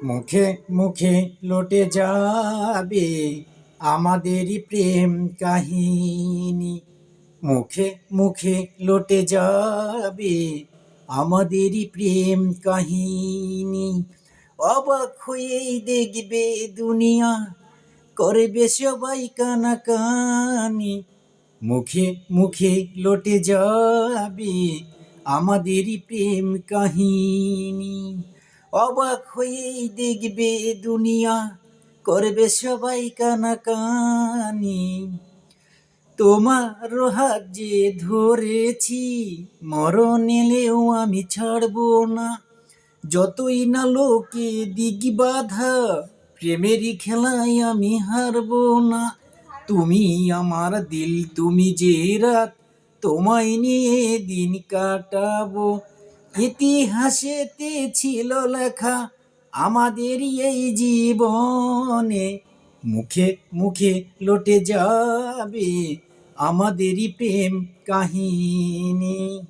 মুখে মুখে লটে যাবে আমাদেরই প্রেম কাহিনী। মুখে মুখে লটে যাবে আমাদেরই প্রেম কাহিনী। অবাক হয়েই দেখবে দুনিয়া, করবে সবাই কানাকানি। মুখে মুখে লটে যাবে আমাদেরই প্রেম কাহিনী। অবাক হয়েই দেখবে দুনিয়া, করবে সবাই কানাকানি। তোমার হাত যে ধরেছি, মরণ এলেও আমি ছাড়বো না। যতই না লোকে দিক বাধা, প্রেমেরই খেলায় আমি হারবো না। তুমি আমার দিল, তুমি যে রাত, তোমায় নিয়ে দিন কাটাবো। ইতিহাসেতে ছিল লেখা আমাদের এই জীবনে। মুখে মুখে লটে যাবে আমাদেরই প্রেম কাহিনী।